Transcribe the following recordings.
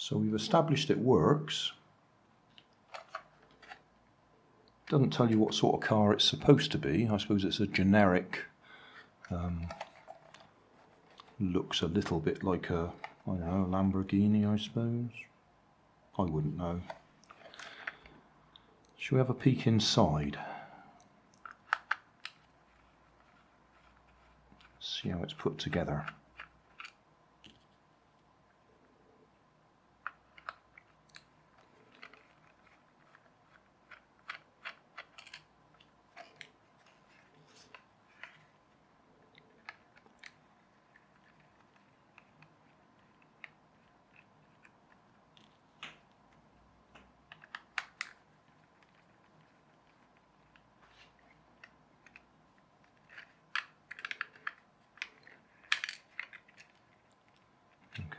So we've established it works. Doesn't tell you what sort of car it's supposed to be. I suppose it's a generic, looks a little bit like a, I don't know, a Lamborghini, I suppose. I wouldn't know. Shall we have a peek inside? See how it's put together.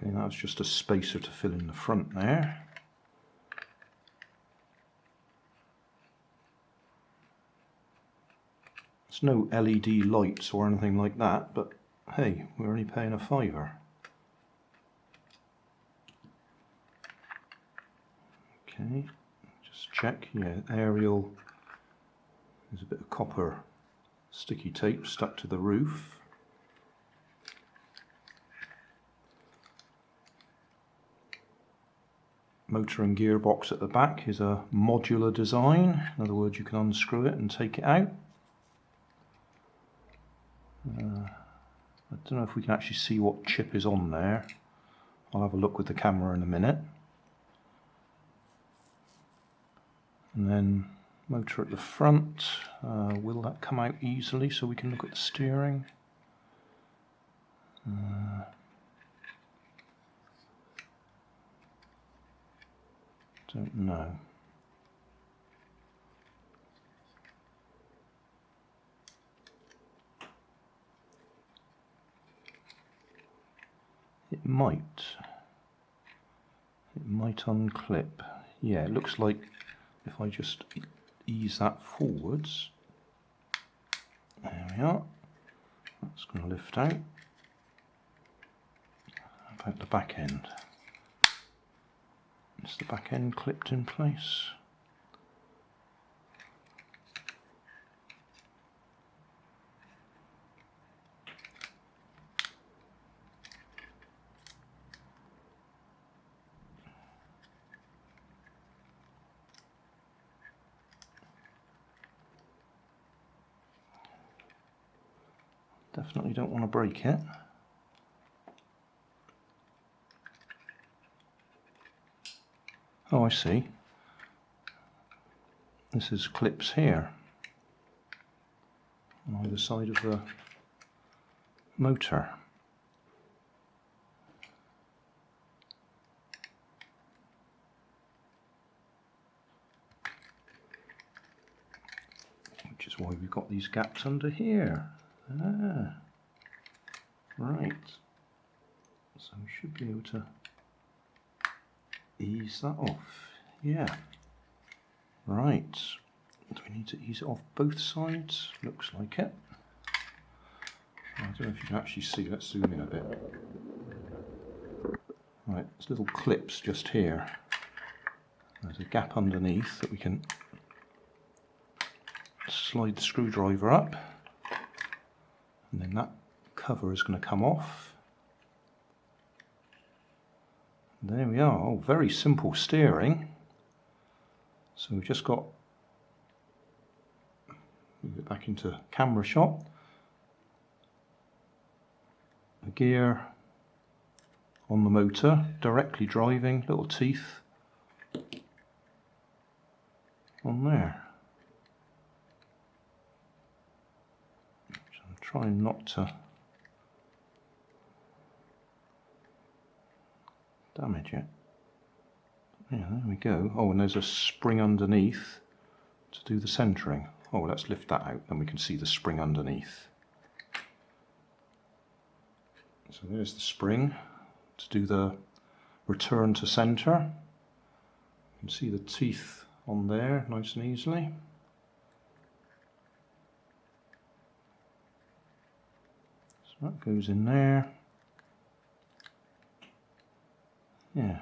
Okay, that's just a spacer to fill in the front there. There's no LED lights or anything like that, but hey, we're only paying a £5. Okay, just check, yeah, aerial, there's a bit of copper sticky tape stuck to the roof. Motor and gearbox at the back is a modular design. In other words, you can unscrew it and take it out. I don't know if we can actually see what chip is on there. I'll have a look with the camera in a minute. And then motor at the front. Will that come out easily so we can look at the steering? Don't know. It might unclip. Yeah, it looks like if I just ease that forwards, there we are, that's going to lift out. About the back end. Is the back end clipped in place? Definitely don't want to break it. Oh, I see. This is clips here on either side of the motor. Which is why we've got these gaps under here. Ah, right. So we should be able to ease that off. Yeah. Right. Do we need to ease it off both sides? Looks like it. I don't know if you can actually see. Let's zoom in a bit. Right, there's little clips just here. There's a gap underneath that we can slide the screwdriver up, and then that cover is going to come off. There we are. Oh, very simple steering. So we've just got, move it back into camera shot, a gear on the motor, directly driving, little teeth on there. So I'm trying not to damage it. Yeah, there we go. Oh, and there's a spring underneath to do the centering. Oh, let's lift that out, then we can see the spring underneath. So there's the spring to do the return to center. You can see the teeth on there nice and easily. So that goes in there. Yeah.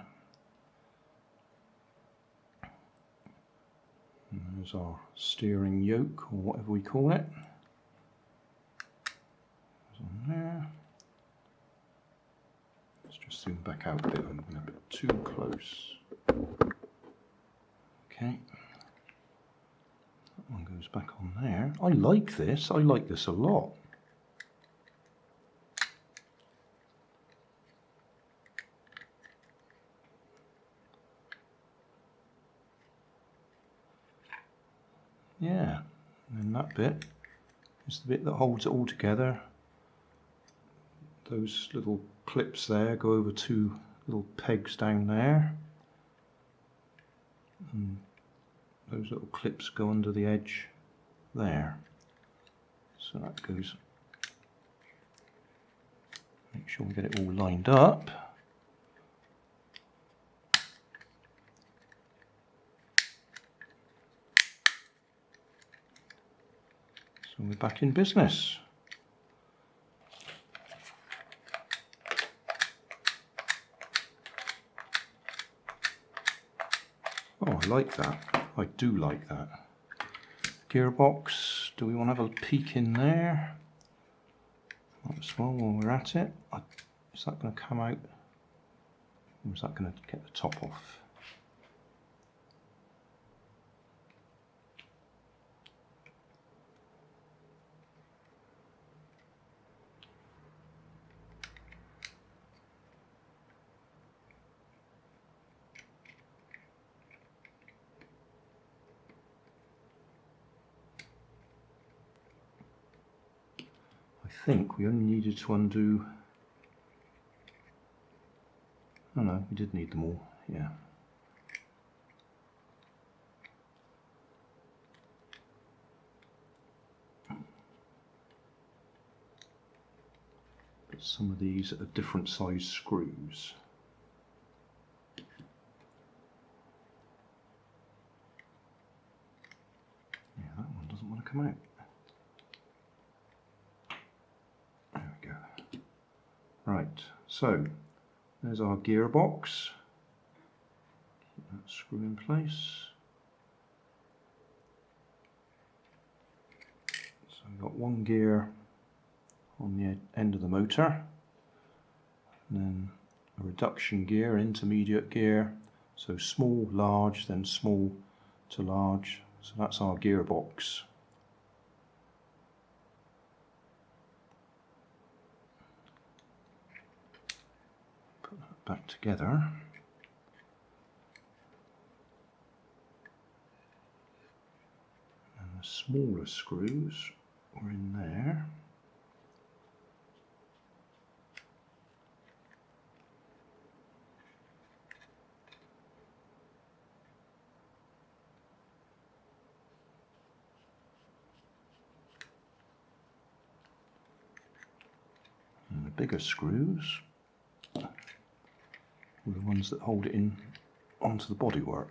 There's our steering yoke, or whatever we call it. There's on there. Let's just zoom back out a bit, I'm going a bit too close. Okay. That one goes back on there. I like this a lot. Yeah, and then that bit is the bit that holds it all together. Those little clips there go over two little pegs down there, and those little clips go under the edge there. So that goes, make sure we get it all lined up. So we're back in business. Oh, I like that. I do like that. Gearbox, do we want to have a peek in there? Might as well while we're at it. Is that going to come out? Or is that going to get the top off? I think we only needed to undo. Oh no, we did need them all, yeah. But some of these are different size screws. Yeah, that one doesn't want to come out. There we go. Right, so there's our gearbox. Keep that screw in place. So we've got one gear on the end of the motor, and then a reduction gear, intermediate gear, so small, large, then small to large. So that's our gearbox. Put that back together. And the smaller screws are in there. And the bigger screws are the ones that hold it in onto the bodywork.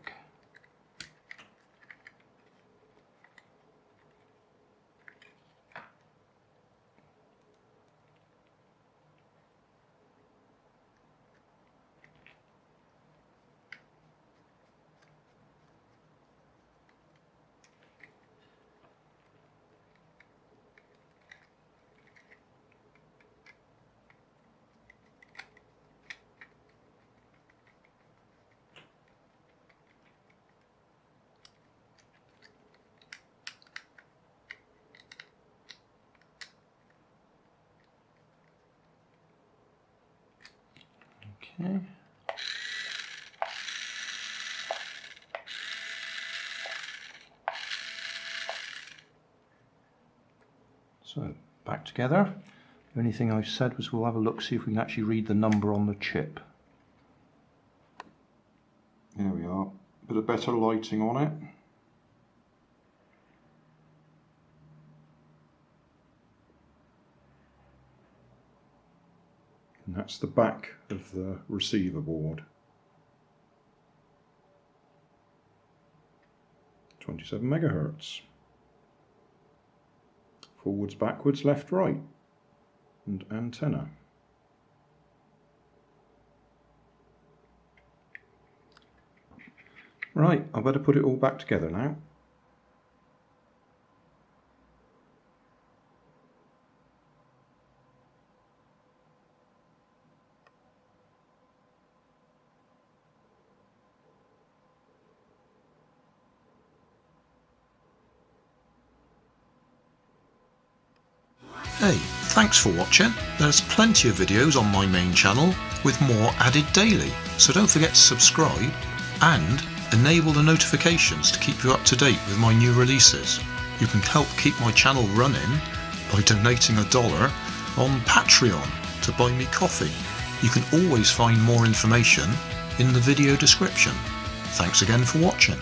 Okay. So, back together. The only thing I said was we'll have a look, see if we can actually read the number on the chip. There we are. A bit of better lighting on it. And that's the back of the receiver board. 27 megahertz. Forwards, backwards, left, right. And antenna. Right, I better put it all back together now. Hey, thanks for watching. There's plenty of videos on my main channel with more added daily, so don't forget to subscribe and enable the notifications to keep you up to date with my new releases. You can help keep my channel running by donating $1 on Patreon to buy me coffee. You can always find more information in the video description. Thanks again for watching.